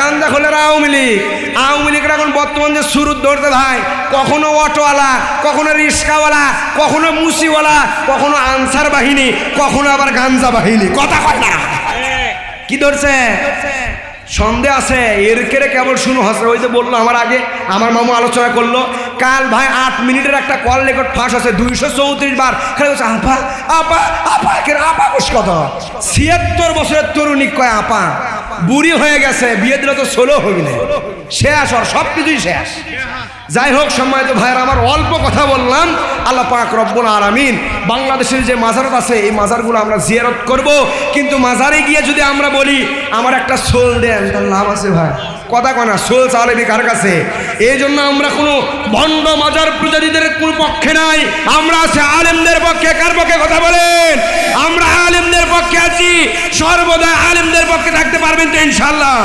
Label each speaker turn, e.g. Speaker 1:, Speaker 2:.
Speaker 1: গান্দা খোলের আওয়ামী লীগের এখন বর্তমান যে শুরুর ধরতে ভাই, কখনো অটোওয়ালা, কখনো রিক্সাওয়ালা, কখনো মুসিওয়ালা, কখনো আনসার বাহিনী, কখনো আবার গাঞ্জা বাহিনী। কথা কয় না, কি ধরছে সন্দেহ আছে এর কেড়ে কেবল শুরু হচ্ছে। ওই যে বললো আমার আগে আমার মামু আলোচনা করলো, কাল ভাই 8 মিনিটের একটা কল রেকর্ড ফাঁস আছে 234 বার। খালি বলছে আপা আপা আপা, আপা কুস কথা 76 বছরের তরুণী কয় আপা, বুড়ি হয়ে গেছে, বিয়ে দিলে তো 16 হবি না, শেষ আর সব কিছুই শেষ। যাই হোক সম্মানিত ভাইয়েরা, আমার অল্প কথা বললাম। আল্লাহ পাক রব্বুল আলামিন বাংলাদেশের যে মাজারত আছে এই মাজারগুলো আমরা জিয়ারত করব, কিন্তু মাজারে গিয়ে যদি আমরা বলি আমার একটা সোল দেন, তার লাভ আছে ভাই? কথা কয় না, সোল চালাবি কার কাছে? এই জন্য আমরা কোনো ভণ্ড মাজার পূজারীদের কোনো পক্ষে নাই, আমরা আছি আলেমদের পক্ষে। কার পক্ষে কথা বলেন? আমরা আলেমদের পক্ষে আছি, সর্বদা আলেমদের পক্ষে থাকতে পারবেন তো ইনশাআল্লাহ।